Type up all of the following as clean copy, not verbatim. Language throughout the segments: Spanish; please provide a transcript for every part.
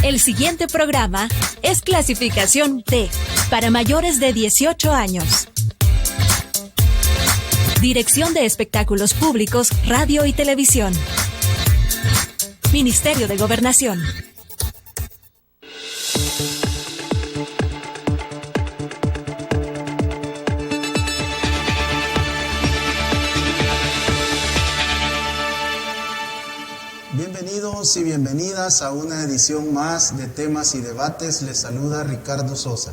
El siguiente programa es clasificación D, para mayores de 18 años. Dirección de Espectáculos Públicos, Radio y Televisión. Ministerio de Gobernación. Bienvenidos y bienvenidas a una edición más de Temas y Debates. Les saluda Ricardo Sosa.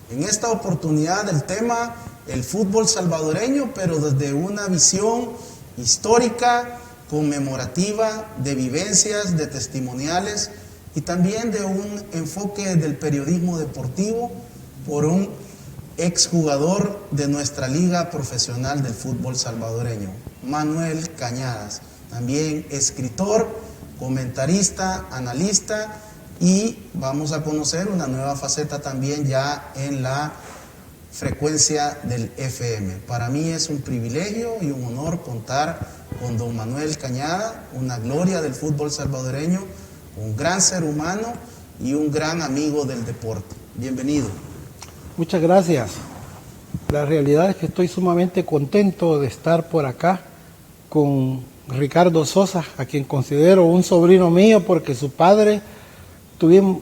En esta oportunidad el tema, el fútbol salvadoreño, pero desde una visión histórica, conmemorativa, de vivencias, de testimoniales y también de un enfoque del periodismo deportivo por un exjugador de nuestra liga profesional del fútbol salvadoreño, Manuel Cañadas. También escritor, comentarista, analista, y vamos a conocer una nueva faceta también ya en la frecuencia del FM. Para mí es un privilegio y un honor contar con don Manuel Cañada, una gloria del fútbol salvadoreño, un gran ser humano y un gran amigo del deporte. Bienvenido. Muchas gracias. La realidad es que estoy sumamente contento de estar por acá con Ricardo Sosa, a quien considero un sobrino mío porque su padre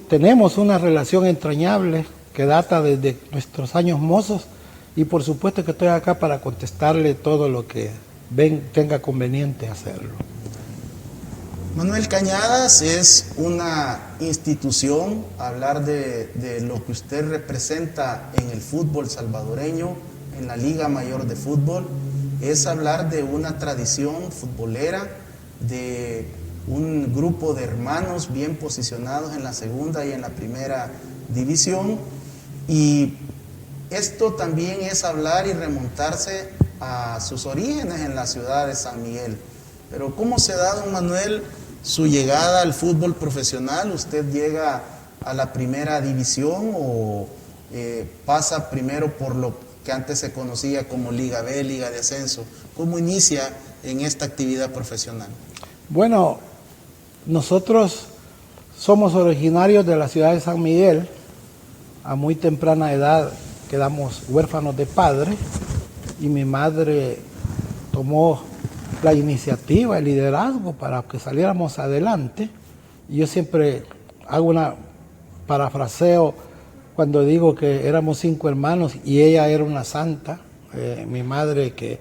tenemos una relación entrañable que data desde nuestros años mozos, y por supuesto que estoy acá para contestarle todo lo que tenga conveniente hacerlo. Manuel Cañadas es una institución. Hablar de lo que usted representa en el fútbol salvadoreño, en la Liga Mayor de Fútbol, es hablar de una tradición futbolera, de un grupo de hermanos bien posicionados en la segunda y en la primera división. Y esto también es hablar y remontarse a sus orígenes en la ciudad de San Miguel. Pero ¿cómo se da, don Manuel, su llegada al fútbol profesional? ¿Usted llega a la primera división o pasa primero por lo que antes se conocía como Liga B, Liga de Ascenso? ¿Cómo inicia en esta actividad profesional? Bueno, nosotros somos originarios de la ciudad de San Miguel. A muy temprana edad quedamos huérfanos de padre y mi madre tomó la iniciativa, el liderazgo para que saliéramos adelante. Y yo siempre hago una parafraseo cuando digo que éramos 5 hermanos y ella era una santa. Mi madre, que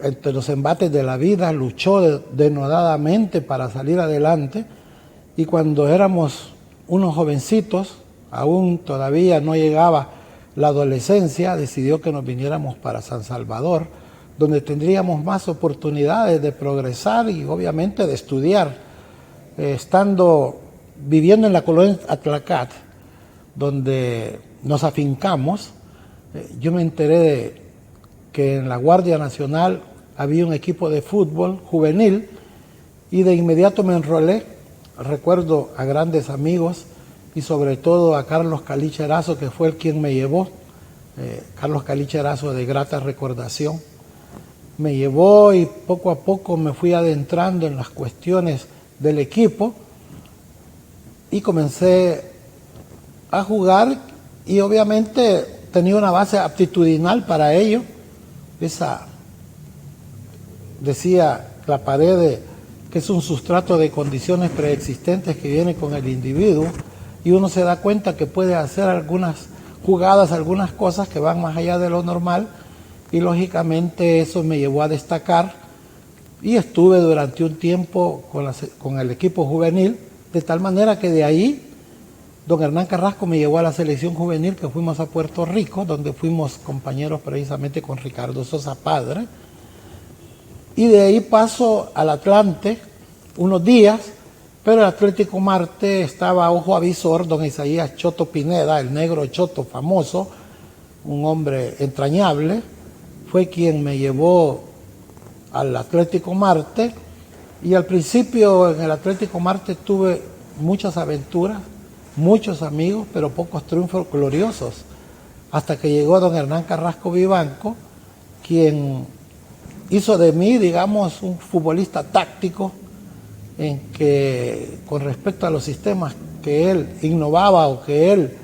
entre los embates de la vida luchó denodadamente para salir adelante, y cuando éramos unos jovencitos, aún todavía no llegaba la adolescencia, decidió que nos viniéramos para San Salvador, donde tendríamos más oportunidades de progresar y obviamente de estudiar. Viviendo en la colonia Atlacat, donde nos afincamos, yo me enteré de que en la Guardia Nacional había un equipo de fútbol juvenil y de inmediato me enrolé. Recuerdo a grandes amigos y sobre todo a Carlos Caliche-Erazo, que fue el quien me llevó. Carlos Caliche-Erazo, de grata recordación, me llevó y poco a poco me fui adentrando en las cuestiones del equipo y comencé a jugar, y obviamente tenía una base aptitudinal para ello. Decía la pared que es un sustrato de condiciones preexistentes que viene con el individuo, y uno se da cuenta que puede hacer algunas jugadas, algunas cosas que van más allá de lo normal, y lógicamente eso me llevó a destacar, y estuve durante un tiempo con el equipo juvenil, de tal manera que de ahí don Hernán Carrasco me llevó a la selección juvenil, que fuimos a Puerto Rico, donde fuimos compañeros precisamente con Ricardo Sosa padre. Y de ahí paso al Atlante unos días, pero el Atlético Marte estaba a ojo avisor, don Isaías Choto Pineda, el negro Choto famoso, un hombre entrañable, fue quien me llevó al Atlético Marte, y al principio en el Atlético Marte tuve muchas aventuras, muchos amigos, pero pocos triunfos gloriosos, hasta que llegó don Hernán Carrasco Vivanco, quien hizo de mí, digamos, un futbolista táctico, en que con respecto a los sistemas que él innovaba o que él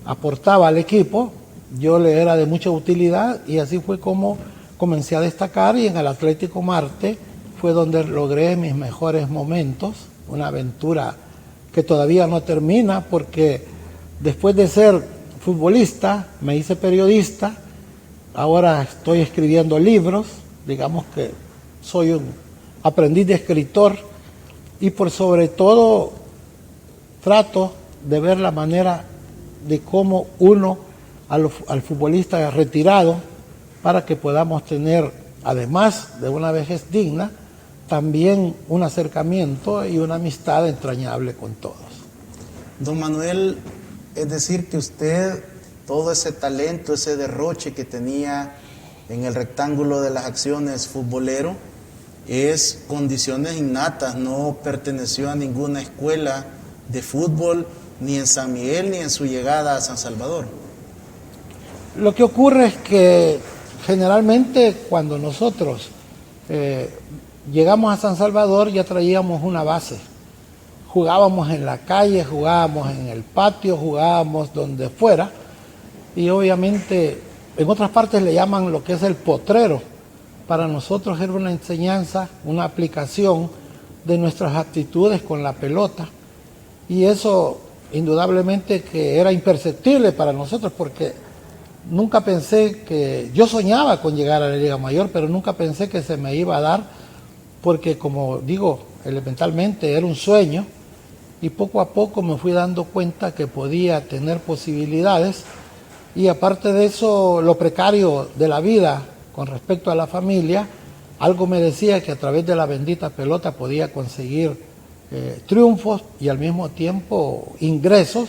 aportaba al equipo, yo le era de mucha utilidad y así fue como comencé a destacar, y en el Atlético Marte fue donde logré mis mejores momentos, una aventura que todavía no termina porque después de ser futbolista me hice periodista, ahora estoy escribiendo libros, digamos que soy un aprendiz de escritor y por sobre todo trato de ver la manera de cómo uno al futbolista retirado para que podamos tener, además de una vejez digna, también un acercamiento y una amistad entrañable con todos. Don Manuel, es decir que usted, todo ese talento, ese derroche que tenía en el rectángulo de las acciones futbolero, es condiciones innatas, no perteneció a ninguna escuela de fútbol, ni en San Miguel, ni en su llegada a San Salvador. Lo que ocurre es que generalmente cuando nosotros llegamos a San Salvador ya traíamos una base. Jugábamos en la calle, jugábamos en el patio, jugábamos donde fuera, y obviamente en otras partes le llaman lo que es el potrero. Para nosotros era una enseñanza, una aplicación de nuestras actitudes con la pelota, y eso indudablemente que era imperceptible para nosotros porque nunca pensé que, yo soñaba con llegar a la Liga Mayor, pero nunca pensé que se me iba a dar, porque como digo, elementalmente era un sueño, y poco a poco me fui dando cuenta que podía tener posibilidades, y aparte de eso, lo precario de la vida con respecto a la familia, algo me decía que a través de la bendita pelota podía conseguir triunfos y al mismo tiempo ingresos,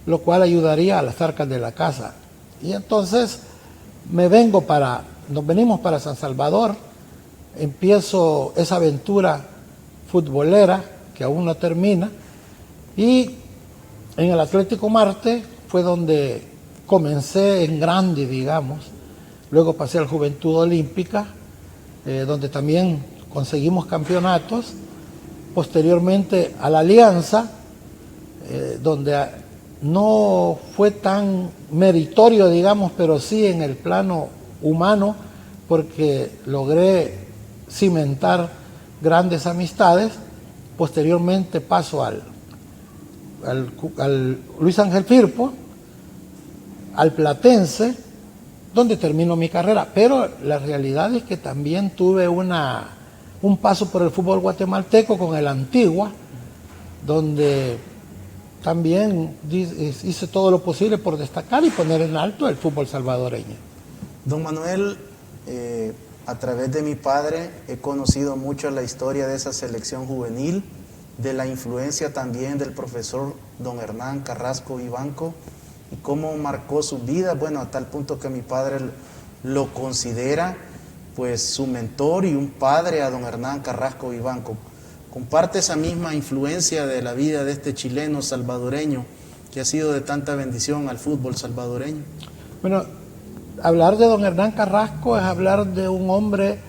lo cual ayudaría a las arcas de la casa. Y entonces nos venimos para San Salvador, empiezo esa aventura futbolera que aún no termina, y en el Atlético Marte fue donde comencé en grande, digamos. Luego pasé al Juventud Olímpica, donde también conseguimos campeonatos. Posteriormente a la Alianza, donde no fue tan meritorio, digamos, pero sí en el plano humano, porque logré cimentar grandes amistades. Posteriormente paso al Luis Ángel Firpo, al Platense, donde termino mi carrera, pero la realidad es que también tuve un paso por el fútbol guatemalteco con el Antigua, donde también hice todo lo posible por destacar y poner en alto el fútbol salvadoreño. Don Manuel, a través de mi padre he conocido mucho la historia de esa selección juvenil, de la influencia también del profesor don Hernán Carrasco Vivanco, y cómo marcó su vida, bueno, a tal punto que mi padre lo considera pues su mentor y un padre a don Hernán Carrasco Vivanco. Comparte esa misma influencia de la vida de este chileno salvadoreño que ha sido de tanta bendición al fútbol salvadoreño. Bueno, hablar de don Hernán Carrasco es hablar de un hombre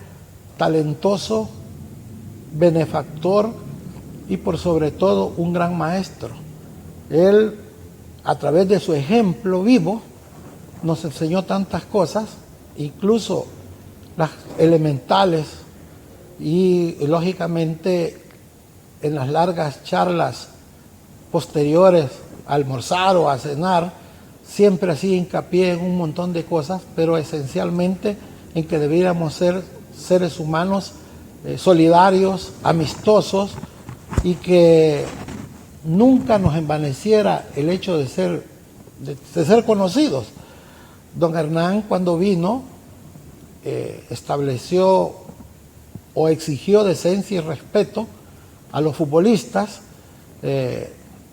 talentoso, benefactor y por sobre todo un gran maestro. Él, a través de su ejemplo vivo, nos enseñó tantas cosas, incluso las elementales, y lógicamente en las largas charlas posteriores a almorzar o a cenar, siempre hacía hincapié en un montón de cosas, pero esencialmente en que debiéramos ser seres humanos solidarios, amistosos, y que nunca nos envaneciera el hecho de ser conocidos. Don Hernán, cuando vino, estableció o exigió decencia y respeto a los futbolistas,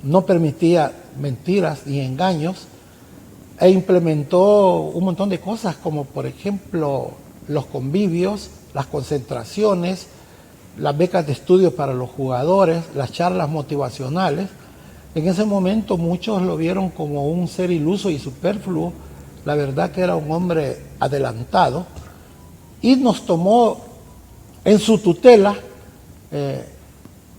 no permitía mentiras ni engaños, e implementó un montón de cosas como por ejemplo los convivios, las concentraciones, las becas de estudio para los jugadores, las charlas motivacionales. En ese momento muchos lo vieron como un ser iluso y superfluo. La verdad que era un hombre adelantado y nos tomó en su tutela,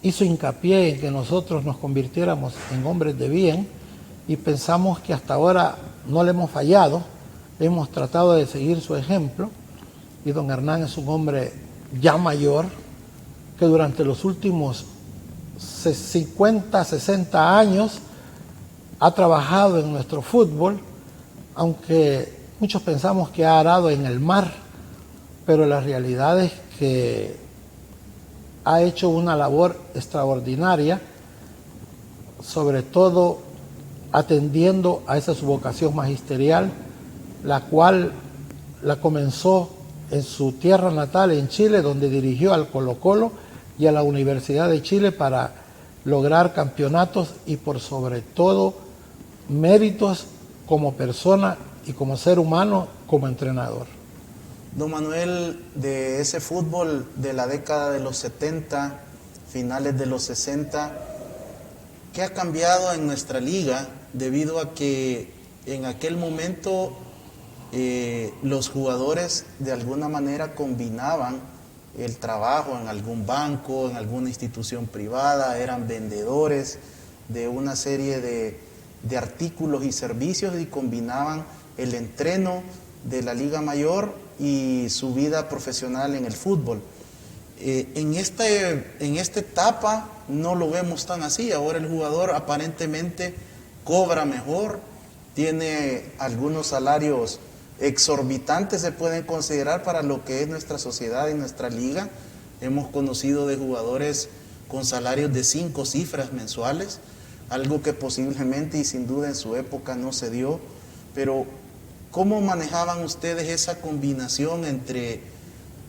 hizo hincapié en que nosotros nos convirtiéramos en hombres de bien y pensamos que hasta ahora no le hemos fallado, hemos tratado de seguir su ejemplo y don Hernán es un hombre ya mayor que durante los últimos 50, 60 años ha trabajado en nuestro fútbol, aunque muchos pensamos que ha arado en el mar, pero la realidad es que ha hecho una labor extraordinaria, sobre todo atendiendo a esa su vocación magisterial, la cual la comenzó en su tierra natal, en Chile, donde dirigió al Colo-Colo y a la Universidad de Chile para lograr campeonatos y por sobre todo méritos como persona y como ser humano, como entrenador. Don Manuel, de ese fútbol de la década de los 70, finales de los 60, ¿qué ha cambiado en nuestra liga debido a que en aquel momento los jugadores de alguna manera combinaban el trabajo en algún banco, en alguna institución privada, eran vendedores de una serie de artículos y servicios y combinaban el entreno de la Liga Mayor y su vida profesional en el fútbol? En esta etapa no lo vemos tan así. Ahora el jugador aparentemente cobra mejor, tiene algunos salarios exorbitantes, se pueden considerar para lo que es nuestra sociedad y nuestra liga. Hemos conocido de jugadores con salarios de 5 cifras mensuales, algo que posiblemente y sin duda en su época no se dio. Pero ¿cómo manejaban ustedes esa combinación entre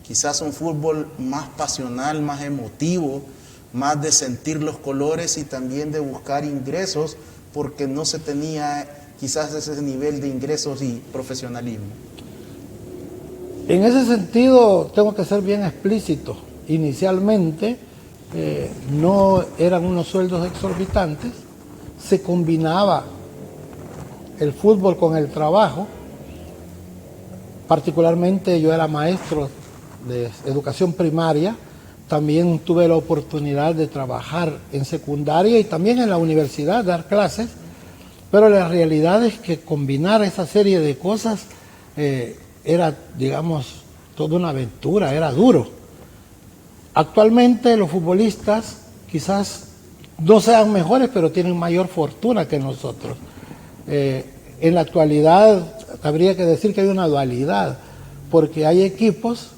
quizás un fútbol más pasional, más emotivo, más de sentir los colores y también de buscar ingresos, porque no se tenía quizás ese nivel de ingresos y profesionalismo? En ese sentido, tengo que ser bien explícito. Inicialmente no eran unos sueldos exorbitantes, se combinaba el fútbol con el trabajo. Particularmente yo era maestro de educación primaria, también tuve la oportunidad de trabajar en secundaria y también en la universidad, dar clases, pero la realidad es que combinar esa serie de cosas era, digamos, toda una aventura, era duro. Actualmente los futbolistas quizás no sean mejores, pero tienen mayor fortuna que nosotros. En la actualidad habría que decir que hay una dualidad, porque hay equipos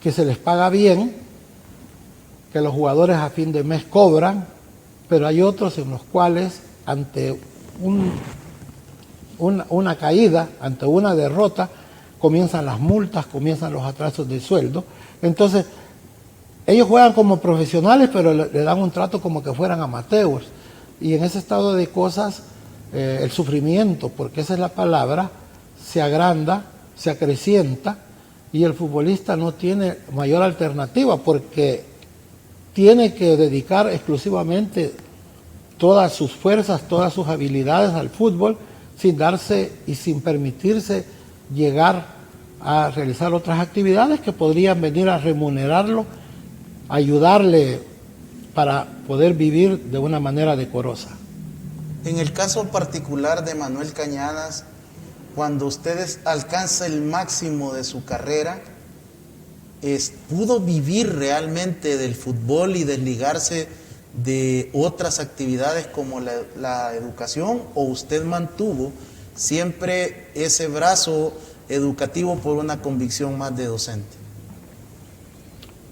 que se les paga bien, que los jugadores a fin de mes cobran, pero hay otros en los cuales ante una caída, ante una derrota, comienzan las multas, comienzan los atrasos de sueldo. Entonces, ellos juegan como profesionales, pero le dan un trato como que fueran amateurs. Y en ese estado de cosas, el sufrimiento, porque esa es la palabra, se agranda, se acrecienta, y el futbolista no tiene mayor alternativa, porque tiene que dedicar exclusivamente todas sus fuerzas, todas sus habilidades al fútbol, sin darse y sin permitirse llegar a realizar otras actividades que podrían venir a remunerarlo, ayudarle para poder vivir de una manera decorosa. En el caso particular de Manuel Cañadas, cuando ustedes alcanzan el máximo de su carrera, ¿pudo vivir realmente del fútbol y desligarse de otras actividades como la educación, o usted mantuvo siempre ese brazo educativo por una convicción más de docente?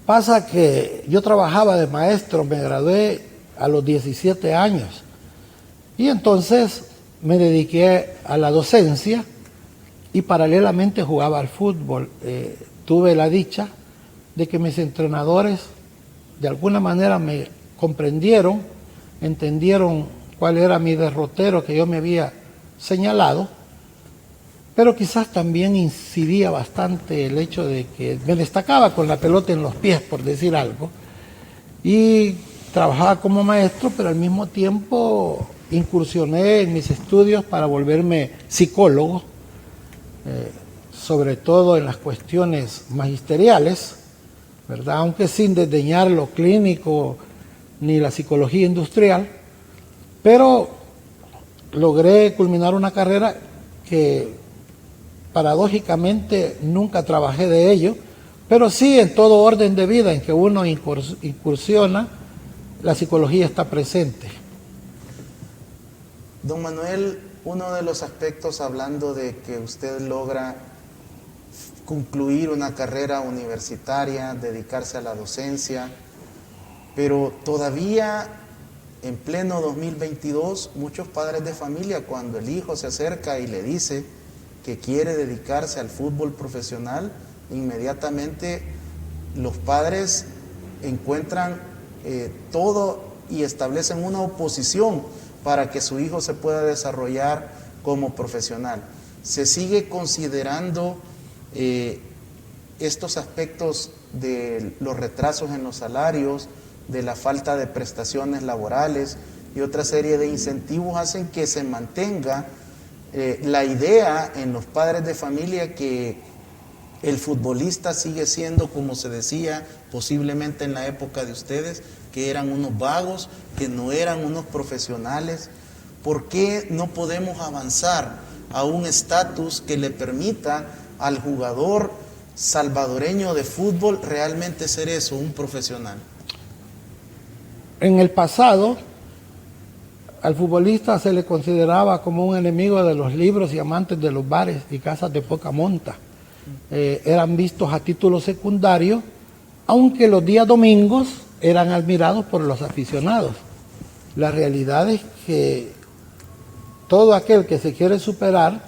Pasa que yo trabajaba de maestro, me gradué a los 17 años y entonces me dediqué a la docencia y paralelamente jugaba al fútbol. Tuve la dicha de que mis entrenadores de alguna manera me comprendieron, entendieron cuál era mi derrotero que yo me había señalado, pero quizás también incidía bastante el hecho de que me destacaba con la pelota en los pies, por decir algo, y trabajaba como maestro, pero al mismo tiempo incursioné en mis estudios para volverme psicólogo, sobre todo en las cuestiones magisteriales, ¿verdad? Aunque sin desdeñar lo clínico ni la psicología industrial, pero logré culminar una carrera que paradójicamente nunca trabajé de ello, pero sí en todo orden de vida en que uno incursiona, la psicología está presente. Don Manuel, uno de los aspectos, hablando de que usted logra concluir una carrera universitaria, dedicarse a la docencia, pero todavía en pleno 2022, muchos padres de familia, cuando el hijo se acerca y le dice que quiere dedicarse al fútbol profesional, inmediatamente los padres encuentran todo y establecen una oposición para que su hijo se pueda desarrollar como profesional. Se sigue considerando estos aspectos de los retrasos en los salarios, de la falta de prestaciones laborales y otra serie de incentivos hacen que se mantenga la idea en los padres de familia que el futbolista sigue siendo, como se decía posiblemente en la época de ustedes, que eran unos vagos, que no eran unos profesionales. ¿Por qué no podemos avanzar a un estatus que le permita al jugador salvadoreño de fútbol realmente ser eso, un profesional? En el pasado, al futbolista se le consideraba como un enemigo de los libros y amantes de los bares y casas de poca monta. Eran vistos a título secundario, aunque los días domingos eran admirados por los aficionados. La realidad es que todo aquel que se quiere superar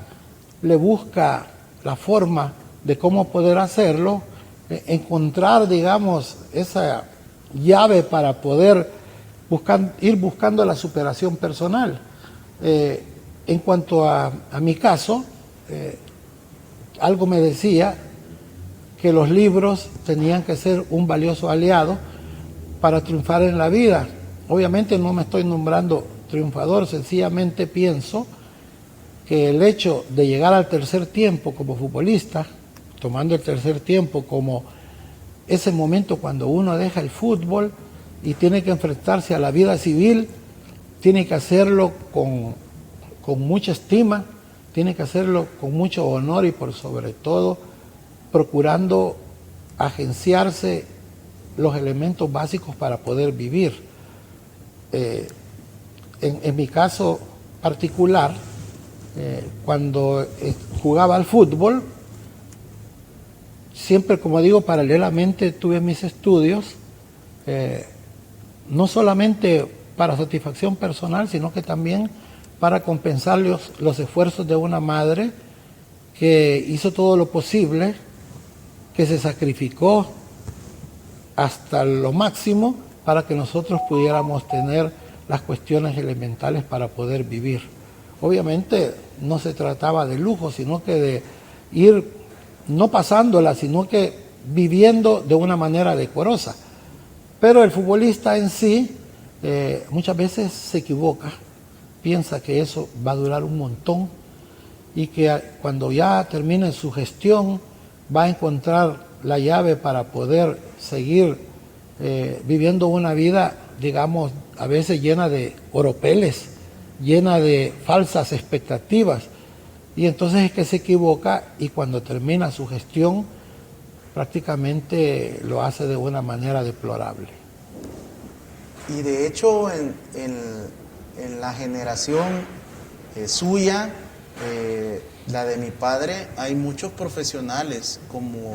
le busca la forma de cómo poder hacerlo, encontrar, digamos, esa llave para poder ir buscando la superación personal. En cuanto a mi caso, algo me decía que los libros tenían que ser un valioso aliado para triunfar en la vida. Obviamente no me estoy nombrando triunfador, sencillamente pienso que el hecho de llegar al tercer tiempo como futbolista, tomando el tercer tiempo como ese momento cuando uno deja el fútbol y tiene que enfrentarse a la vida civil, tiene que hacerlo con mucha estima, tiene que hacerlo con mucho honor y por sobre todo procurando agenciarse los elementos básicos para poder vivir. En mi caso particular, cuando jugaba al fútbol, siempre, como digo, paralelamente tuve mis estudios, no solamente para satisfacción personal, sino que también para compensar los esfuerzos de una madre que hizo todo lo posible, que se sacrificó hasta lo máximo para que nosotros pudiéramos tener las cuestiones elementales para poder vivir. Obviamente no se trataba de lujo, sino que de ir no pasándola, sino que viviendo de una manera decorosa. Pero el futbolista en sí muchas veces se equivoca, piensa que eso va a durar un montón y que cuando ya termine su gestión va a encontrar la llave para poder seguir viviendo una vida, digamos, a veces llena de oropeles, llena de falsas expectativas. Y entonces es que se equivoca y cuando termina su gestión prácticamente lo hace de una manera deplorable. Y de hecho en la generación suya, la de mi padre, hay muchos profesionales como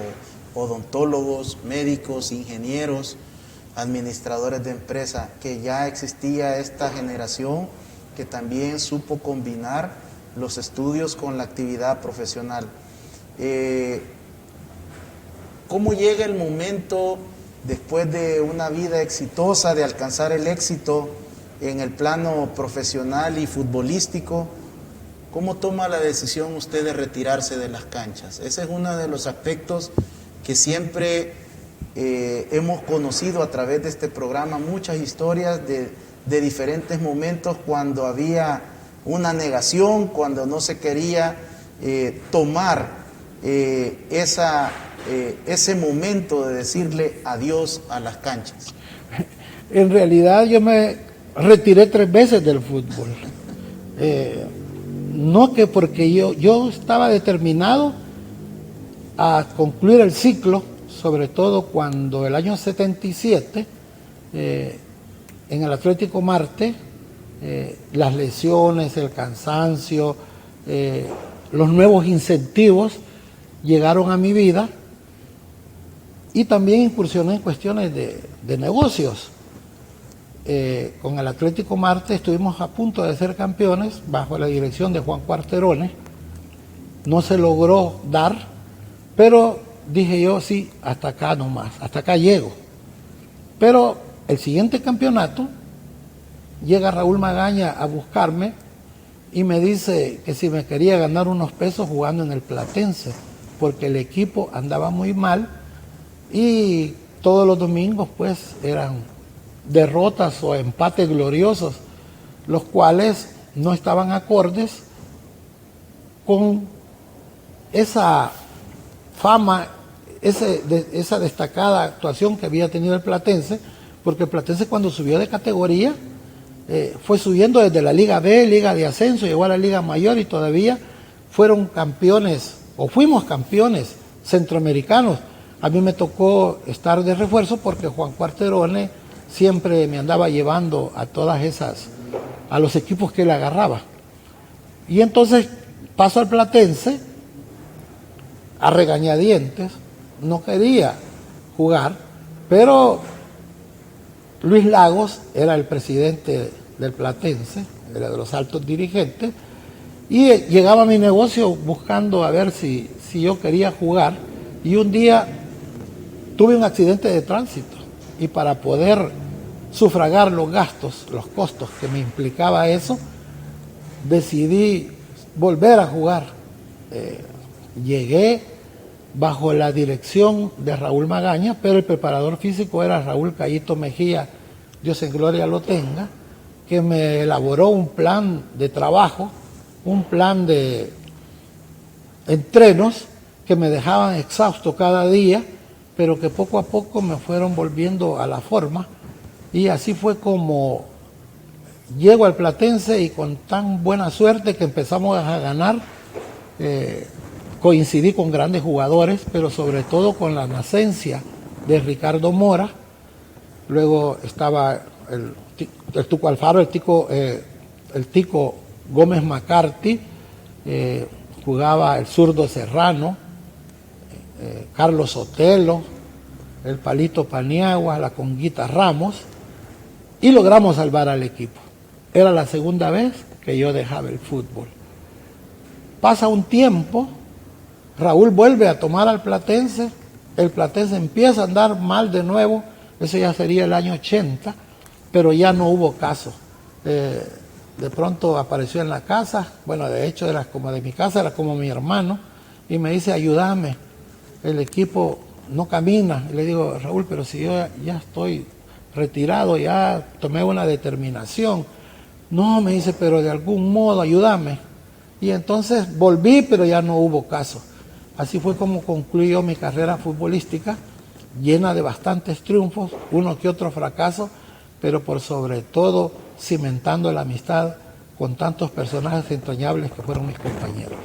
odontólogos, médicos, ingenieros, administradores de empresa, que ya existía esta generación que también supo combinar los estudios con la actividad profesional. ¿Cómo llega el momento, después de una vida exitosa, de alcanzar el éxito en el plano profesional y futbolístico? ¿Cómo toma la decisión usted de retirarse de las canchas? Ese es uno de los aspectos que siempre hemos conocido a través de este programa, muchas historias de diferentes momentos cuando había una negación, cuando no se quería tomar ese momento de decirle adiós a las canchas. En realidad yo me retiré 3 veces del fútbol. No que porque yo estaba determinado a concluir el ciclo, sobre todo cuando el año 77, en el Atlético Marte, las lesiones, el cansancio, los nuevos incentivos llegaron a mi vida, y también incursioné en cuestiones de negocios. Con el Atlético Marte estuvimos a punto de ser campeones bajo la dirección de Juan Cuarterone. No se logró dar, pero dije yo, sí, hasta acá nomás, hasta acá llego. Pero el siguiente campeonato llega Raúl Magaña a buscarme y me dice que si me quería ganar unos pesos jugando en el Platense, porque el equipo andaba muy mal y todos los domingos pues eran derrotas o empates gloriosos, los cuales no estaban acordes con esa fama, esa destacada actuación que había tenido el Platense, porque el Platense cuando subió de categoría fue subiendo desde la Liga B, Liga de Ascenso, llegó a la Liga Mayor y todavía fueron campeones, o fuimos campeones centroamericanos. A mí me tocó estar de refuerzo porque Juan Cuarterone siempre me andaba llevando a todas esas, a los equipos que él agarraba. Y entonces paso al Platense a regañadientes, no quería jugar, pero Luis Lagos era el presidente del Platense, era de los altos dirigentes, y llegaba a mi negocio buscando a ver si yo quería jugar, y un día tuve un accidente de tránsito, y para poder sufragar los gastos, los costos que me implicaba eso, decidí volver a jugar. Llegué bajo la dirección de Raúl Magaña, pero el preparador físico era Raúl Cayito Mejía, Dios en gloria lo tenga, que me elaboró un plan de trabajo, un plan de entrenos que me dejaban exhausto cada día, pero que poco a poco me fueron volviendo a la forma, y así fue como llego al Platense, y con tan buena suerte que empezamos a ganar. Coincidí con grandes jugadores, pero sobre todo con la nacencia de Ricardo Mora. Luego estaba el Tuco Alfaro, el Tico Gómez McCarthy, jugaba el zurdo Serrano, Carlos Sotelo, el Palito Paniagua, la Conguita Ramos, y logramos salvar al equipo. Era la segunda vez que yo dejaba el fútbol. Pasa un tiempo, Raúl vuelve a tomar al Platense, el Platense empieza a andar mal de nuevo, eso ya sería el año 80, pero ya no hubo caso. De pronto apareció en la casa, bueno, de hecho era como de mi casa, era como mi hermano, y me dice, ayúdame, el equipo no camina. Y le digo, Raúl, pero si yo ya estoy retirado, ya tomé una determinación. No, me dice, pero de algún modo ayúdame. Y entonces volví, pero ya no hubo caso. Así fue como concluyó mi carrera futbolística, llena de bastantes triunfos, uno que otro fracaso, pero por sobre todo cimentando la amistad con tantos personajes entrañables que fueron mis compañeros.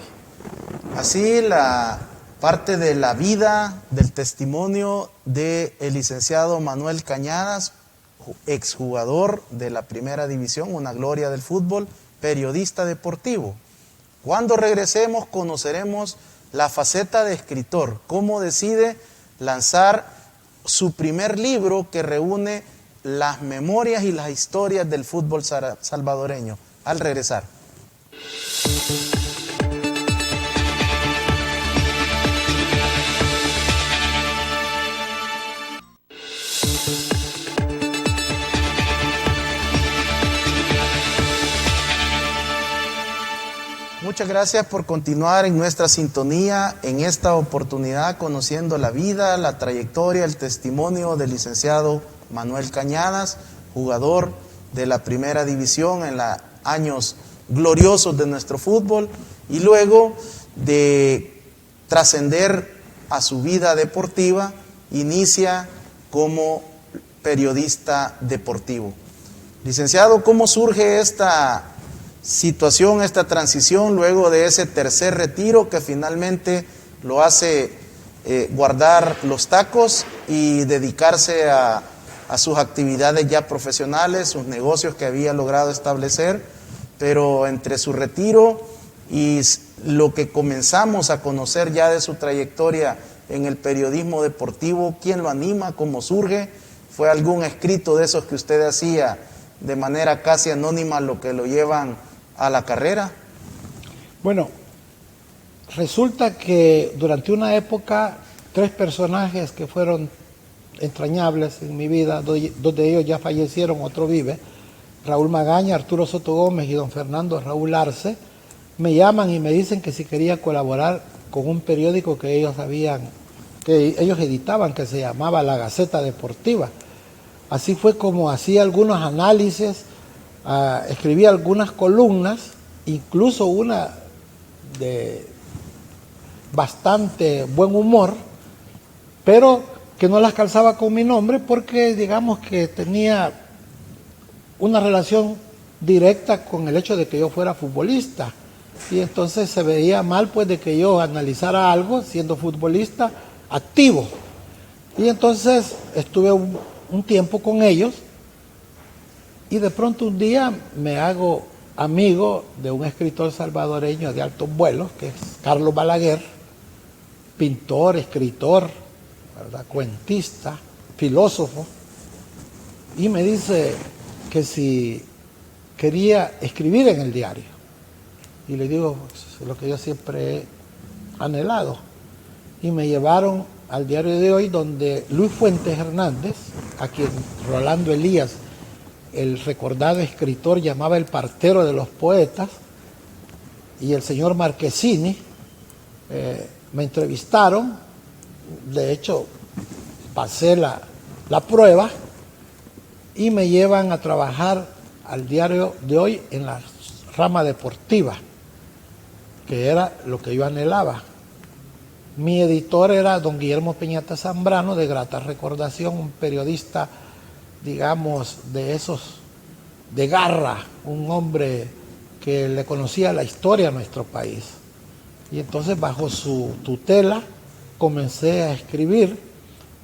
Así la parte de la vida, del testimonio del licenciado Manuel Cañadas, exjugador de la Primera División, una gloria del fútbol, periodista deportivo. Cuando regresemos conoceremos la faceta de escritor, cómo decide lanzar su primer libro que reúne las memorias y las historias del fútbol salvadoreño. Al regresar. Muchas gracias por continuar en nuestra sintonía, en esta oportunidad conociendo la vida, la trayectoria, el testimonio del licenciado Manuel Cañadas, jugador de la Primera División en los años gloriosos de nuestro fútbol, y luego de trascender a su vida deportiva, inicia como periodista deportivo. Licenciado, ¿cómo surge esta situación, esta transición luego de ese tercer retiro que finalmente lo hace guardar los tacos y dedicarse a sus actividades ya profesionales, sus negocios que había logrado establecer? Pero entre su retiro y lo que comenzamos a conocer ya de su trayectoria en el periodismo deportivo, ¿quién lo anima? ¿Cómo surge? ¿Fue algún escrito de esos que usted hacía de manera casi anónima lo que lo llevan a la carrera? Bueno, resulta que durante una época 3 personajes que fueron entrañables en mi vida, 2 de ellos ya fallecieron, otro vive, Raúl Magaña, Arturo Soto Gómez y don Fernando Raúl Arce, me llaman y me dicen que si quería colaborar con un periódico que ellos editaban, que se llamaba La Gaceta Deportiva. Así fue como hacía algunos análisis, escribía algunas columnas, incluso una de bastante buen humor, pero que no las calzaba con mi nombre porque digamos que tenía una relación directa con el hecho de que yo fuera futbolista, y entonces se veía mal pues de que yo analizara algo siendo futbolista activo. Y entonces estuve un tiempo con ellos y de pronto un día me hago amigo de un escritor salvadoreño de altos vuelos, que es Carlos Balaguer, pintor, escritor, ¿verdad?, cuentista, filósofo, y me dice que si quería escribir en el diario. Y le digo, es lo que yo siempre he anhelado. Y me llevaron al Diario de Hoy, donde Luis Fuentes Hernández, a quien Rolando Elías, el recordado escritor, llamaba el partero de los poetas, y el señor Marquesini, me entrevistaron. De hecho, pasé la prueba y me llevan a trabajar al Diario de Hoy en la rama deportiva, que era lo que yo anhelaba. Mi editor era don Guillermo Peñata Zambrano, de grata recordación, un periodista, digamos, de esos de garra, un hombre que le conocía la historia a nuestro país. Y entonces bajo su tutela comencé a escribir,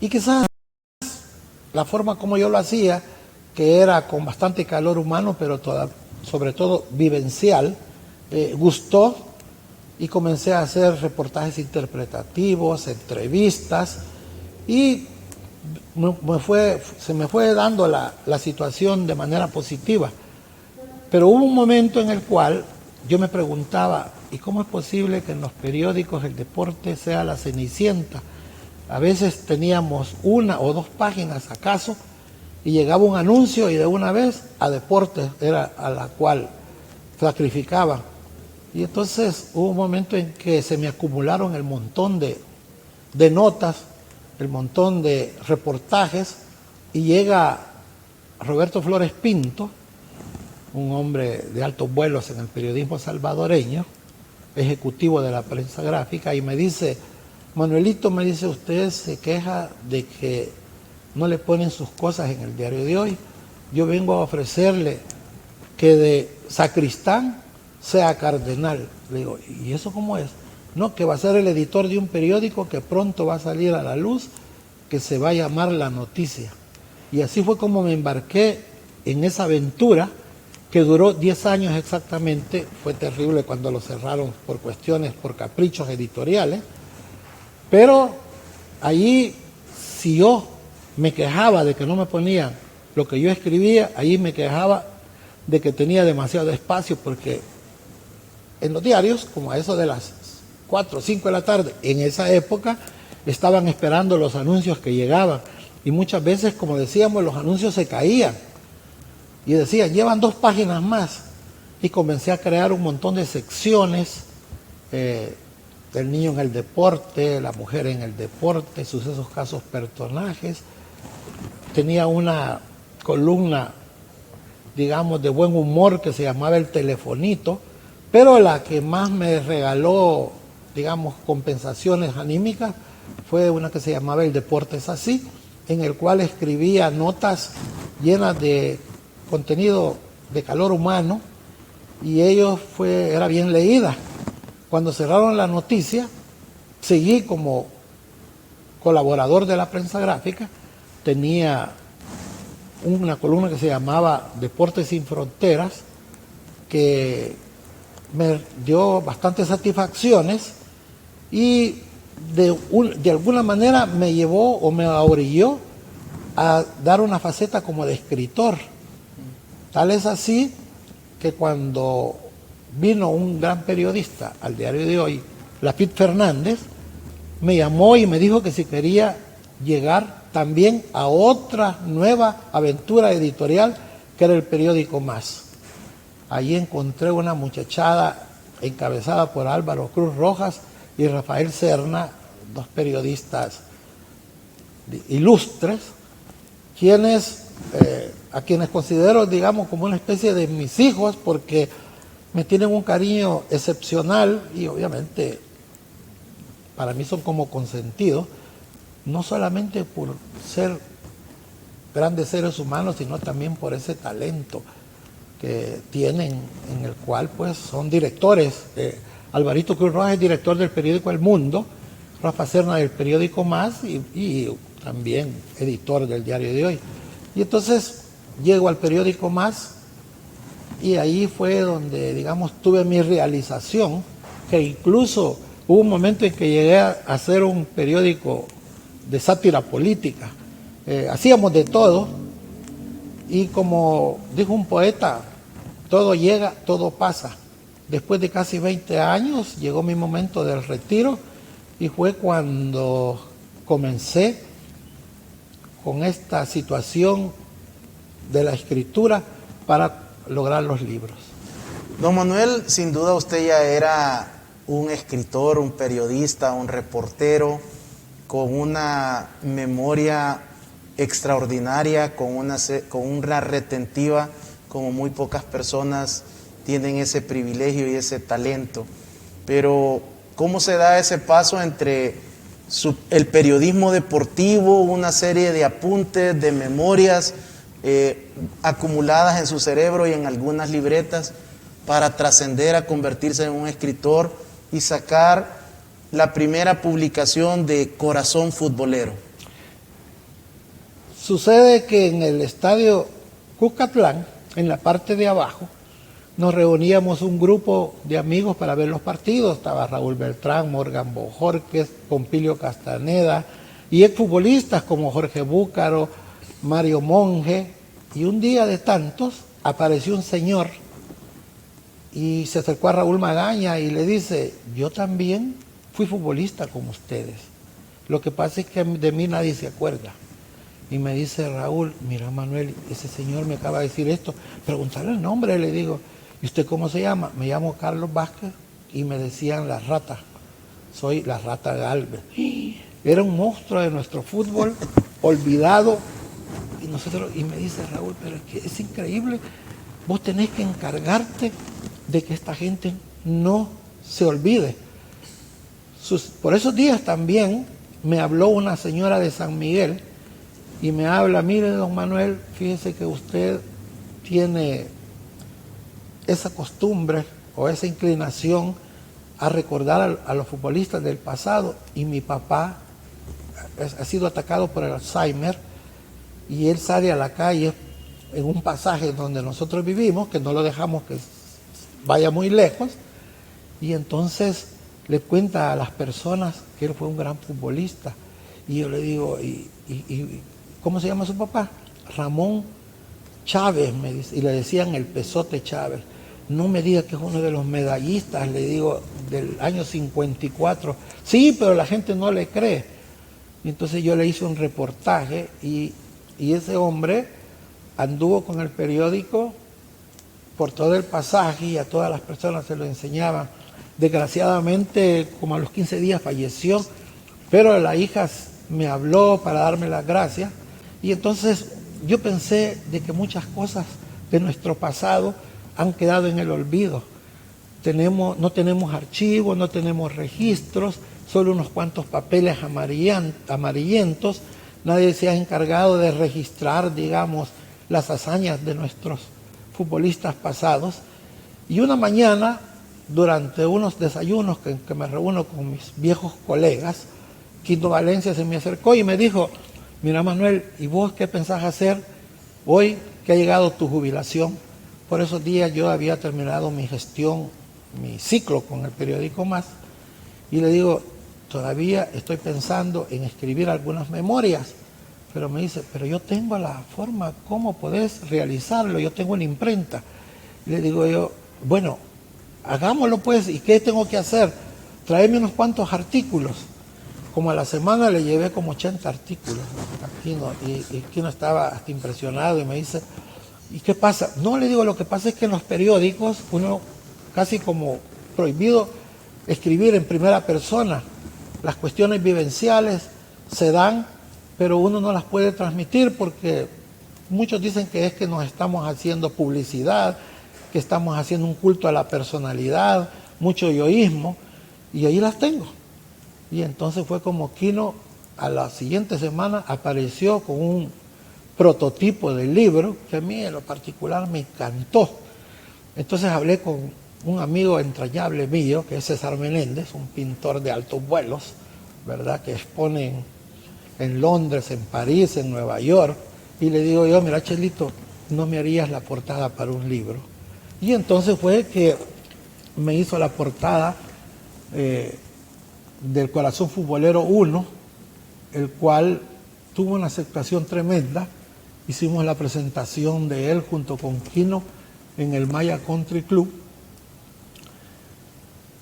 y quizás la forma como yo lo hacía, que era con bastante calor humano, pero sobre todo vivencial, gustó, y comencé a hacer reportajes interpretativos, entrevistas, y se me fue dando la situación de manera positiva. Pero hubo un momento en el cual yo me preguntaba, ¿y cómo es posible que en los periódicos el deporte sea la cenicienta? A veces teníamos 1 o 2 páginas acaso, y llegaba un anuncio y de una vez a deportes era a la cual sacrificaban. Y entonces hubo un momento en que se me acumularon el montón de notas, el montón de reportajes, y llega Roberto Flores Pinto, un hombre de altos vuelos en el periodismo salvadoreño, ejecutivo de la prensa gráfica, y me dice, Manuelito, me dice, usted se queja de que no le ponen sus cosas en el Diario de Hoy. Yo vengo a ofrecerle que de sacristán sea cardenal. Le digo, ¿y eso cómo es? No, que va a ser el editor de un periódico que pronto va a salir a la luz, que se va a llamar La Noticia. Y así fue como me embarqué en esa aventura, que duró 10 años exactamente. Fue terrible cuando lo cerraron por caprichos editoriales, pero allí, si yo me quejaba de que no me ponían lo que yo escribía, allí me quejaba de que tenía demasiado espacio, porque en los diarios, como a eso de las 4 o 5 de la tarde, en esa época, estaban esperando los anuncios que llegaban, y muchas veces, como decíamos, los anuncios se caían, y decían, llevan 2 páginas más, y comencé a crear un montón de secciones, el niño en el deporte, la mujer en el deporte, sucesos, casos, personajes. Tenía una columna, digamos, de buen humor que se llamaba El Telefonito, pero la que más me regaló, digamos, compensaciones anímicas fue una que se llamaba El Deporte es Así, en el cual escribía notas llenas de contenido de calor humano, y era bien leída. Cuando cerraron la noticia, seguí como colaborador de la prensa gráfica. Tenía una columna que se llamaba Deportes sin Fronteras, que me dio bastantes satisfacciones y de alguna manera me llevó o me orilló a dar una faceta como de escritor. Tal es así que cuando vino un gran periodista al diario de hoy, Lafit Fernández, me llamó y me dijo que si quería llegar también a otra nueva aventura editorial, que era el periódico Más. Allí encontré una muchachada encabezada por Álvaro Cruz Rojas y Rafael Serna, dos periodistas ilustres, a quienes considero, digamos, como una especie de mis hijos, porque me tienen un cariño excepcional y obviamente para mí son como consentidos, no solamente por ser grandes seres humanos, sino también por ese talento que tienen, en el cual pues son directores. Alvarito Cruz Rojas es director del periódico El Mundo, Rafa Serna del periódico Más y también editor del diario de hoy. Y entonces llego al periódico Más y ahí fue donde, digamos, tuve mi realización, que incluso hubo un momento en que llegué a hacer un periódico de sátira política. Hacíamos de todo y, como dijo un poeta, todo llega, todo pasa. Después de casi 20 años llegó mi momento del retiro y fue cuando comencé con esta situación de la escritura para lograr los libros. Don Manuel, sin duda usted ya era un escritor, un periodista, un reportero con una memoria extraordinaria, con una retentiva, como muy pocas personas tienen ese privilegio y ese talento. Pero ¿cómo se da ese paso entre el periodismo deportivo, una serie de apuntes, de memorias acumuladas en su cerebro y en algunas libretas, para trascender a convertirse en un escritor y sacar la primera publicación de Corazón Futbolero? Sucede que en el estadio Cuscatlán, en la parte de abajo, nos reuníamos un grupo de amigos para ver los partidos. Estaba Raúl Beltrán, Morgan Bojorquez, Pompilio Castaneda y exfutbolistas como Jorge Búcaro, Mario Monge. Y un día de tantos apareció un señor y se acercó a Raúl Magaña y le dice: yo también fui futbolista como ustedes, lo que pasa es que de mí nadie se acuerda. Y me dice Raúl: mira, Manuel, ese señor me acaba de decir esto, pregúntale el nombre. Le digo: ¿y usted cómo se llama? Me llamo Carlos Vázquez. Y me decían La Rata, soy La Rata Galvez. Era un monstruo de nuestro fútbol, olvidado. Y me dice Raúl: pero es que es increíble, vos tenés que encargarte de que esta gente no se olvide. Por esos días también me habló una señora de San Miguel y me habla: mire, don Manuel, fíjese que usted tiene esa costumbre o esa inclinación a recordar a los futbolistas del pasado, y mi papá ha sido atacado por el Alzheimer y él sale a la calle en un pasaje donde nosotros vivimos, que no lo dejamos que vaya muy lejos, y entonces le cuenta a las personas que él fue un gran futbolista. Y yo le digo: ¿y cómo se llama su papá? Ramón Chávez, me dice, y le decían el Pesote Chávez. No me diga que es uno de los medallistas, le digo, del año 54. Sí, pero la gente no le cree. Y entonces yo le hice un reportaje y ese hombre anduvo con el periódico por todo el pasaje y a todas las personas se lo enseñaban. Desgraciadamente, como a los 15 días falleció, pero la hija me habló para darme las gracias, y entonces yo pensé de que muchas cosas de nuestro pasado han quedado en el olvido. No tenemos archivos, no tenemos registros, solo unos cuantos papeles amarillentos nadie se ha encargado de registrar, digamos, las hazañas de nuestros futbolistas pasados. Y una mañana, durante unos desayunos que me reúno con mis viejos colegas, Quino Valencia se me acercó y me dijo: mira, Manuel, ¿y vos qué pensás hacer hoy que ha llegado tu jubilación? Por esos días yo había terminado mi gestión, mi ciclo con el periódico Más, y le digo: todavía estoy pensando en escribir algunas memorias. Pero me dice: pero yo tengo la forma, ¿cómo podés realizarlo? Yo tengo una imprenta. Y le digo yo: bueno, hagámoslo pues, ¿y qué tengo que hacer? Traeme unos cuantos artículos. Como a la semana le llevé como 80 artículos a Quino, y Quino estaba hasta impresionado y me dice: ¿y qué pasa? No, le digo, lo que pasa es que en los periódicos uno casi como prohibido escribir en primera persona. Las cuestiones vivenciales se dan, pero uno no las puede transmitir porque muchos dicen que es que nos estamos haciendo publicidad, que estamos haciendo un culto a la personalidad, mucho yoísmo, y ahí las tengo. Y entonces fue como Quino a la siguiente semana apareció con un prototipo del libro que a mí en lo particular me encantó. Entonces hablé con un amigo entrañable mío, que es César Menéndez, un pintor de altos vuelos, ¿verdad?, que expone en Londres, en París, en Nueva York, y le digo yo: mira, Chelito, ¿no me harías la portada para un libro? Y entonces fue que me hizo la portada del Corazón Futbolero 1, el cual tuvo una aceptación tremenda. Hicimos la presentación de él junto con Quino en el Maya Country Club.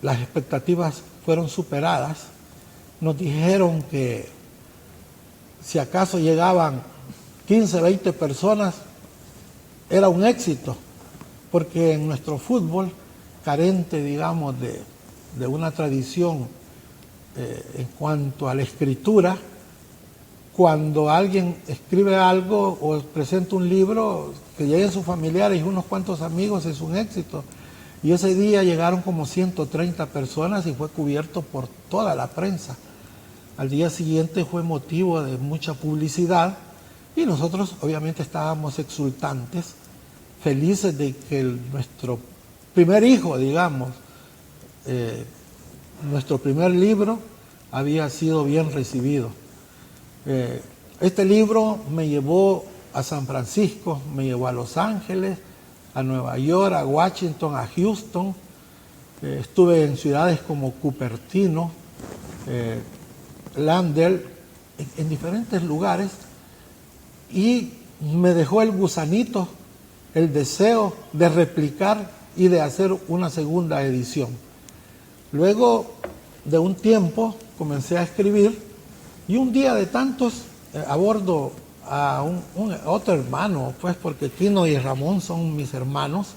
Las expectativas fueron superadas. Nos dijeron que si acaso llegaban 15, 20 personas, era un éxito, porque en nuestro fútbol, carente, digamos, de una tradición en cuanto a la escritura, cuando alguien escribe algo o presenta un libro, que lleguen sus familiares y unos cuantos amigos, es un éxito. Y ese día llegaron como 130 personas y fue cubierto por toda la prensa. Al día siguiente fue motivo de mucha publicidad y nosotros obviamente estábamos exultantes, felices de que nuestro primer hijo, digamos, nuestro primer libro había sido bien recibido. Este libro me llevó a San Francisco, me llevó a Los Ángeles, a Nueva York, a Washington, a Houston. Estuve en ciudades como Cupertino, Landell, en diferentes lugares, y me dejó el gusanito, el deseo de replicar y de hacer una segunda edición. Luego de un tiempo comencé a escribir, y un día de tantos abordo a otro hermano, pues porque Quino y Ramón son mis hermanos,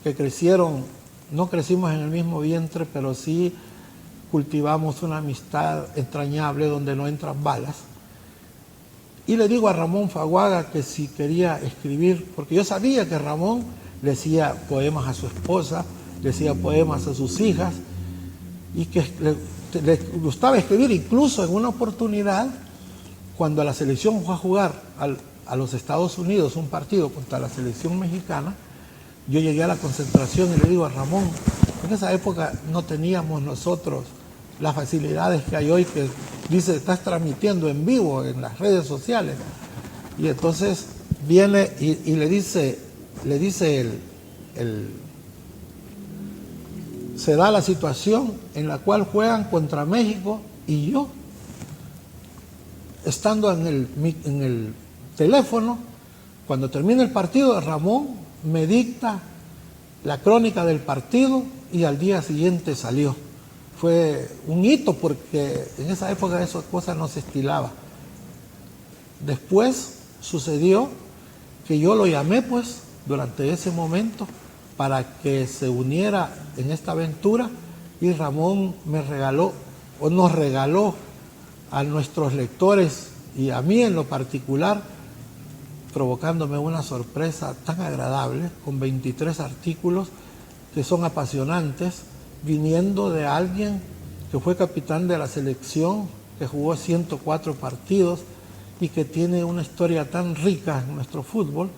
que crecieron, no crecimos en el mismo vientre, pero sí cultivamos una amistad entrañable donde no entran balas. Y le digo a Ramón Faguaga que si quería escribir, porque yo sabía que Ramón le decía poemas a su esposa, le decía poemas a sus hijas, y que le gustaba escribir. Incluso en una oportunidad, cuando la selección fue a jugar a los Estados Unidos un partido contra la selección mexicana, yo llegué a la concentración y le digo a Ramón: en esa época no teníamos nosotros las facilidades que hay hoy, que dice, estás transmitiendo en vivo en las redes sociales. Y entonces viene y le dice se da la situación en la cual juegan contra México, y yo, estando en el teléfono, cuando termina el partido, Ramón me dicta la crónica del partido y al día siguiente salió. Fue un hito porque en esa época esas cosas no se estilaba. Después sucedió que yo lo llamé pues durante ese momento para que se uniera en esta aventura, y Ramón nos regaló a nuestros lectores y a mí en lo particular, provocándome una sorpresa tan agradable, con 23 artículos que son apasionantes, viniendo de alguien que fue capitán de la selección que jugó 104 partidos y que tiene una historia tan rica en nuestro fútbol,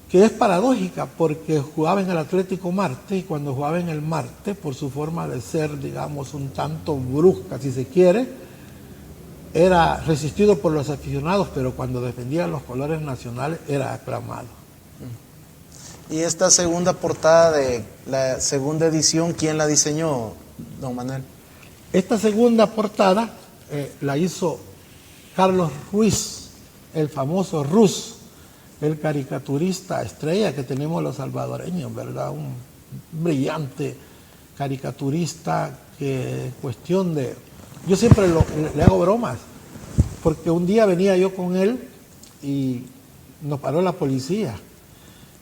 que es paradójica porque jugaba en el Atlético Marte, y cuando jugaba en el Marte, por su forma de ser, digamos, un tanto brusca, si se quiere, era resistido por los aficionados, pero cuando defendía los colores nacionales era aclamado. Y esta segunda portada de la segunda edición, ¿quién la diseñó, don Manuel? Esta segunda portada la hizo Carlos Ruiz, el famoso Rus, el caricaturista estrella que tenemos los salvadoreños, ¿verdad? Un brillante caricaturista que cuestión de... Yo siempre le hago bromas, porque un día venía yo con él y nos paró la policía.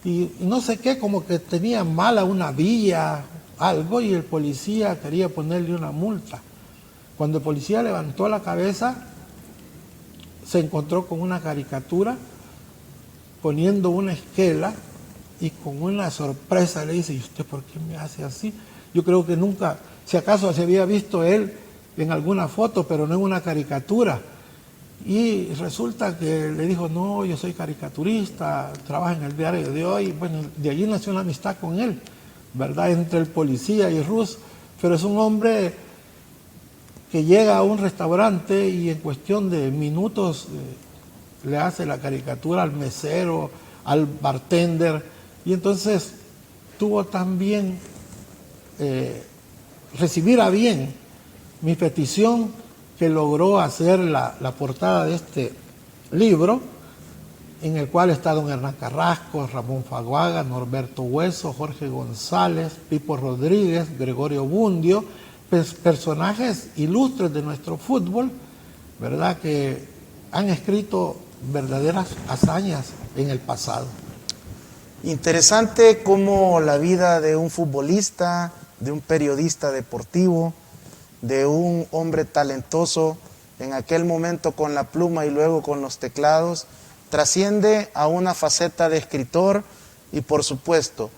Y no sé qué, como que tenía mala una villa, algo, y el policía quería ponerle una multa. Cuando el policía levantó la cabeza, se encontró con una caricatura poniendo una esquela, y con una sorpresa le dice: ¿y usted por qué me hace así? Yo creo que nunca, si acaso se había visto él en alguna foto, pero no en una caricatura. Y resulta que le dijo: no, yo soy caricaturista, trabajo en el diario de hoy. Bueno, de allí nació una amistad con él, ¿verdad? Entre el policía y Rus, pero es un hombre que llega a un restaurante y en cuestión de minutos le hace la caricatura al mesero, al bartender, y entonces tuvo también recibir a bien mi petición, que logró hacer la portada de este libro, en el cual está don Hernán Carrasco, Ramón Faguaga, Norberto Hueso, Jorge González, Pipo Rodríguez, Gregorio Bundio, personajes ilustres de nuestro fútbol, ¿verdad?, que han escrito verdaderas hazañas en el pasado. Interesante cómo la vida de un futbolista, de un periodista deportivo, de un hombre talentoso, en aquel momento con la pluma y luego con los teclados, trasciende a una faceta de escritor, y por supuesto,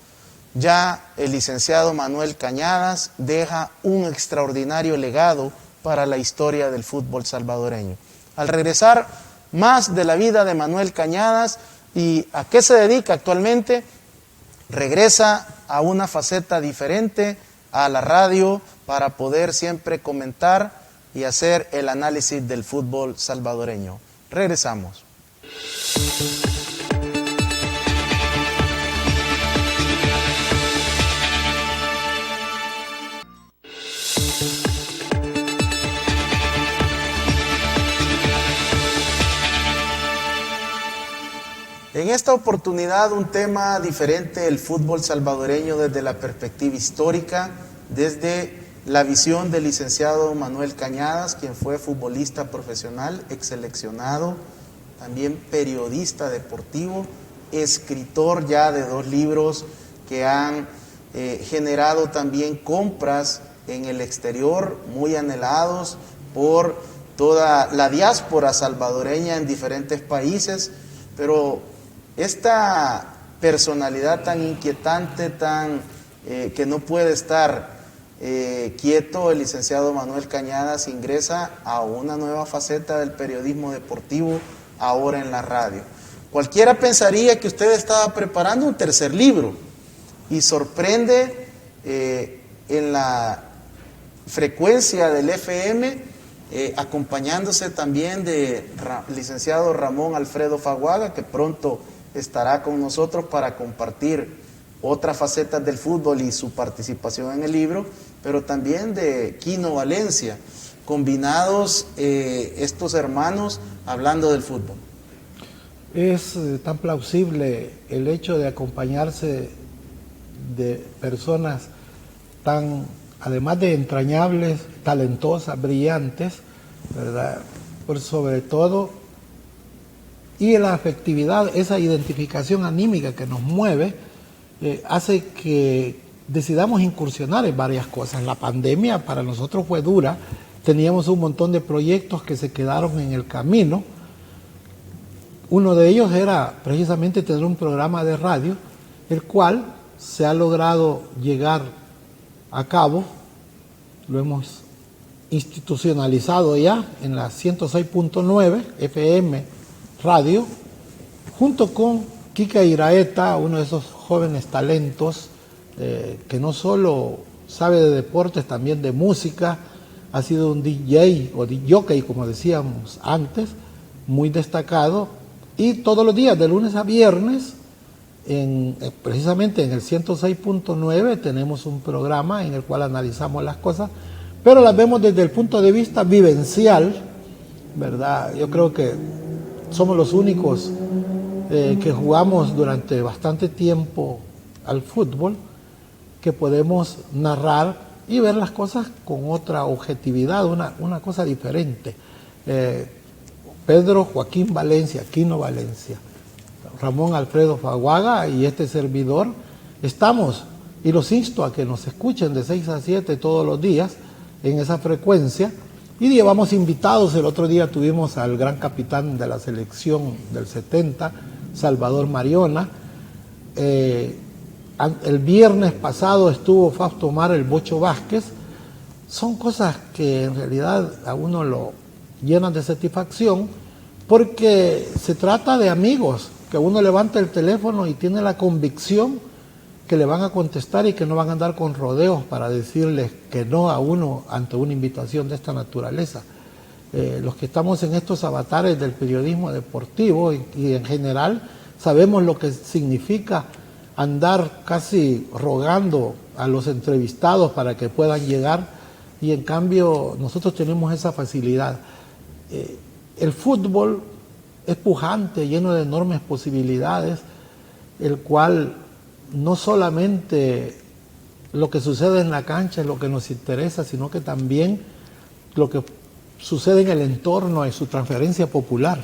ya el licenciado Manuel Cañadas deja un extraordinario legado para la historia del fútbol salvadoreño. Al regresar, más de la vida de Manuel Cañadas y a qué se dedica actualmente. Regresa a una faceta diferente, a la radio, para poder siempre comentar y hacer el análisis del fútbol salvadoreño. Regresamos. En esta oportunidad un tema diferente, el fútbol salvadoreño desde la perspectiva histórica, desde la visión del licenciado Manuel Cañadas, quien fue futbolista profesional, exseleccionado, también periodista deportivo, escritor ya de 2 libros que han generado también compras en el exterior, muy anhelados por toda la diáspora salvadoreña en diferentes países, pero esta personalidad tan inquietante, que no puede estar quieto, el licenciado Manuel Cañadas ingresa a una nueva faceta del periodismo deportivo, ahora en la radio. Cualquiera pensaría que usted estaba preparando un tercer libro, y sorprende en la frecuencia del FM, acompañándose también de licenciado Ramón Alfredo Faguaga, que pronto estará con nosotros para compartir otras facetas del fútbol y su participación en el libro, pero también de Quino Valencia, combinados estos hermanos hablando del fútbol. Es tan plausible el hecho de acompañarse de personas tan, además de entrañables, talentosas, brillantes, ¿verdad? Por sobre todo, y la afectividad, esa identificación anímica que nos mueve, hace que decidamos incursionar en varias cosas. La pandemia para nosotros fue dura, teníamos un montón de proyectos que se quedaron en el camino. Uno de ellos era precisamente tener un programa de radio, el cual se ha logrado llegar a cabo, lo hemos institucionalizado ya en la 106.9 FM Radio, junto con Kika Iraeta, uno de esos jóvenes talentos que no solo sabe de deportes, también de música, ha sido un DJ o DJ, como decíamos antes, muy destacado, y todos los días, de lunes a viernes, precisamente en el 106.9 tenemos un programa en el cual analizamos las cosas, pero las vemos desde el punto de vista vivencial, ¿verdad? Yo creo que somos los únicos que jugamos durante bastante tiempo al fútbol, que podemos narrar y ver las cosas con otra objetividad, una cosa diferente. Pedro Joaquín Valencia, Quino Valencia, Ramón Alfredo Faguaga y este servidor estamos, y los insto a que nos escuchen de 6 a 7 todos los días en esa frecuencia, y llevamos invitados. El otro día tuvimos al gran capitán de la selección del 70, Salvador Mariona. El viernes pasado estuvo Fausto Omar el Bocho Vázquez. Son cosas que en realidad a uno lo llenan de satisfacción, porque se trata de amigos, que uno levanta el teléfono y tiene la convicción que le van a contestar y que no van a andar con rodeos para decirles que no a uno ante una invitación de esta naturaleza. Los que estamos en estos avatares del periodismo deportivo y en general sabemos lo que significa andar casi rogando a los entrevistados para que puedan llegar, y en cambio nosotros tenemos esa facilidad. El fútbol es pujante, lleno de enormes posibilidades, el cual no solamente lo que sucede en la cancha es lo que nos interesa, sino que también lo que sucede en el entorno y su transferencia popular.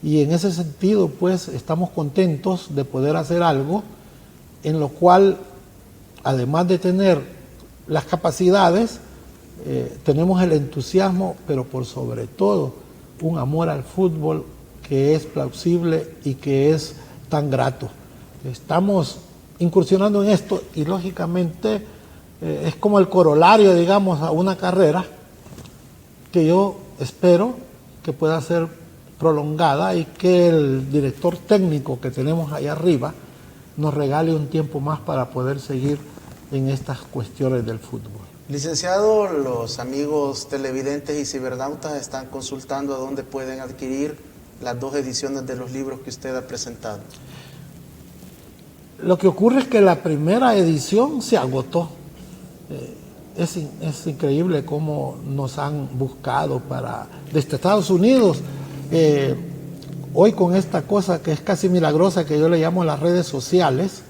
Y en ese sentido, pues, estamos contentos de poder hacer algo en lo cual, además de tener las capacidades, tenemos el entusiasmo, pero por sobre todo un amor al fútbol que es plausible y que es tan grato. Estamos incursionando en esto y lógicamente es como el corolario, digamos, a una carrera que yo espero que pueda ser prolongada y que el director técnico que tenemos allá arriba nos regale un tiempo más para poder seguir en estas cuestiones del fútbol. Licenciado, los amigos televidentes y cibernautas están consultando a dónde pueden adquirir las 2 ediciones de los libros que usted ha presentado. Lo que ocurre es que la primera edición se agotó. Es increíble cómo nos han buscado desde Estados Unidos. Hoy con esta cosa que es casi milagrosa, que yo le llamo las redes sociales,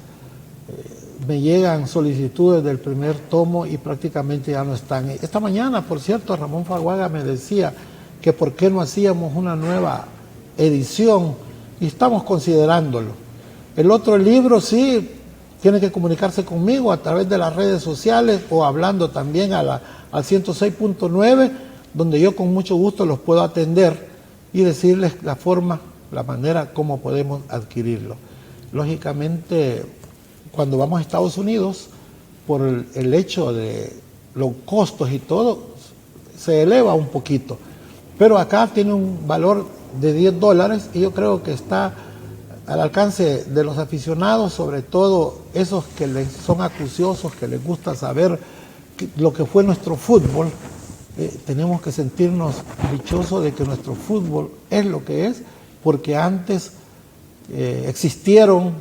me llegan solicitudes del primer tomo y prácticamente ya no están. Esta mañana, por cierto, Ramón Faguaga me decía que por qué no hacíamos una nueva edición, y estamos considerándolo. El otro libro sí tiene que comunicarse conmigo a través de las redes sociales o hablando también al 106.9, donde yo con mucho gusto los puedo atender y decirles la manera como podemos adquirirlo. Lógicamente, cuando vamos a Estados Unidos, por el hecho de los costos y todo, se eleva un poquito. Pero acá tiene un valor de $10 y yo creo que está al alcance de los aficionados, sobre todo esos que son acuciosos, que les gusta saber lo que fue nuestro fútbol. Tenemos que sentirnos dichosos de que nuestro fútbol es lo que es, porque antes existieron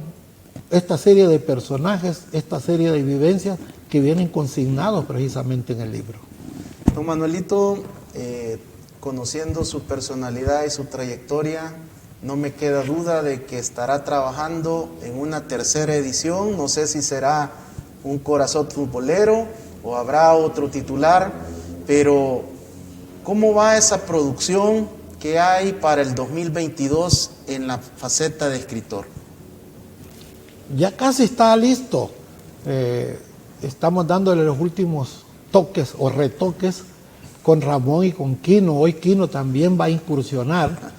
esta serie de personajes, esta serie de vivencias que vienen consignados precisamente en el libro. Don Manuelito, conociendo su personalidad y su trayectoria, no me queda duda de que estará trabajando en una 3ª edición. No sé si será un corazón futbolero o habrá otro titular, pero ¿cómo va esa producción que hay para el 2022 en la faceta de escritor? Ya casi está listo. Estamos dándole los últimos toques o retoques con Ramón y con Quino. Hoy Quino también va a incursionar.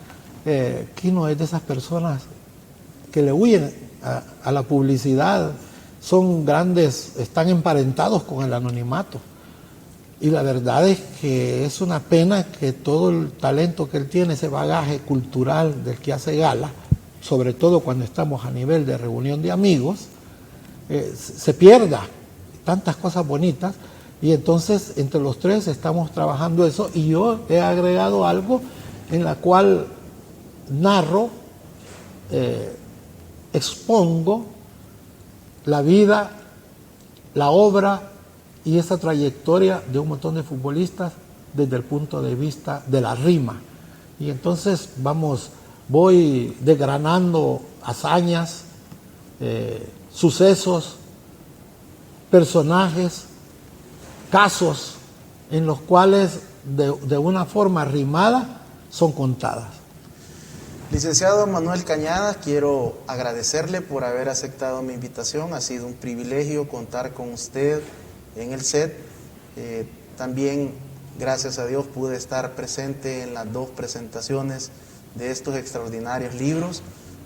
Quino es de esas personas que le huyen a la publicidad, son grandes, están emparentados con el anonimato. Y la verdad es que es una pena que todo el talento que él tiene, ese bagaje cultural del que hace gala, sobre todo cuando estamos a nivel de reunión de amigos, se pierda. Tantas cosas bonitas. Y entonces entre los tres estamos trabajando eso, y yo he agregado algo en la cual narro, expongo la vida, la obra y esa trayectoria de un montón de futbolistas desde el punto de vista de la rima. Y entonces voy desgranando hazañas, sucesos, personajes, casos en los cuales de una forma rimada son contadas. Licenciado Manuel Cañadas, quiero agradecerle por haber aceptado mi invitación. Ha sido un privilegio contar con usted en el set. También, gracias a Dios, pude estar presente en las 2 presentaciones de estos extraordinarios libros,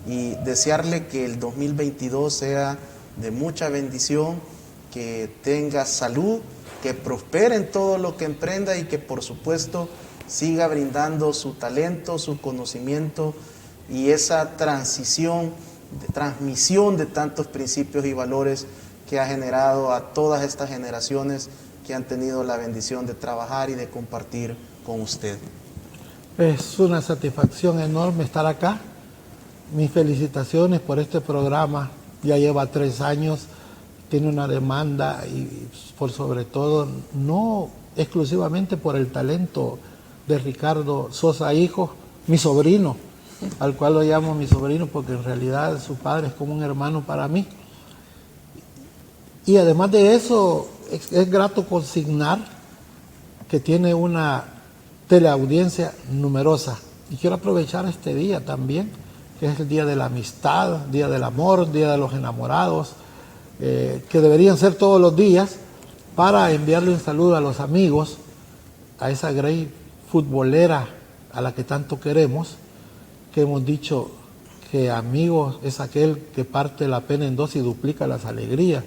y desearle que el 2022 sea de mucha bendición, que tenga salud, que prospere en todo lo que emprenda y que por supuesto siga brindando su talento, su conocimiento y esa transmisión de tantos principios y valores que ha generado a todas estas generaciones que han tenido la bendición de trabajar y de compartir con usted. Es una satisfacción enorme estar acá. Mis felicitaciones por este programa. Ya lleva 3 años, tiene una demanda, y por sobre todo no exclusivamente por el talento de Ricardo Sosa hijo, mi sobrino, al cual lo llamo mi sobrino porque en realidad su padre es como un hermano para mí. Y además de eso, es grato consignar que tiene una teleaudiencia numerosa. Y quiero aprovechar este día también, que es el Día de la Amistad, Día del Amor, Día de los Enamorados, que deberían ser todos los días, para enviarle un saludo a los amigos, a esa grey futbolera a la que tanto queremos, que hemos dicho que amigos es aquel que parte la pena en 2 y duplica las alegrías.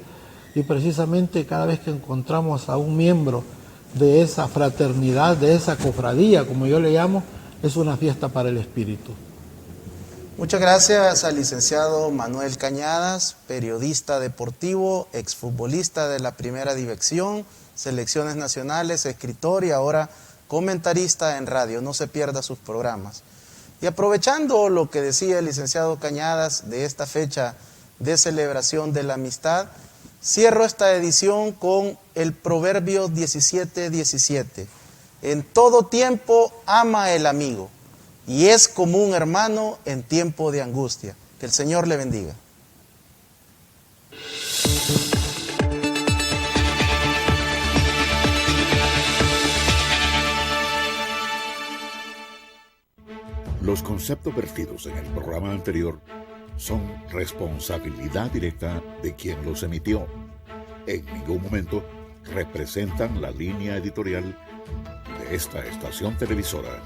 Y precisamente cada vez que encontramos a un miembro de esa fraternidad, de esa cofradía, como yo le llamo, es una fiesta para el espíritu. Muchas gracias al licenciado Manuel Cañadas, periodista deportivo, exfutbolista de la Primera División, selecciones nacionales, escritor y ahora comentarista en radio. No se pierda sus programas. Y aprovechando lo que decía el licenciado Cañadas de esta fecha de celebración de la amistad, cierro esta edición con el proverbio 17:17. En todo tiempo ama el amigo, y es como un hermano en tiempo de angustia. Que el Señor le bendiga. Los conceptos vertidos en el programa anterior son responsabilidad directa de quien los emitió. En ningún momento representan la línea editorial de esta estación televisora.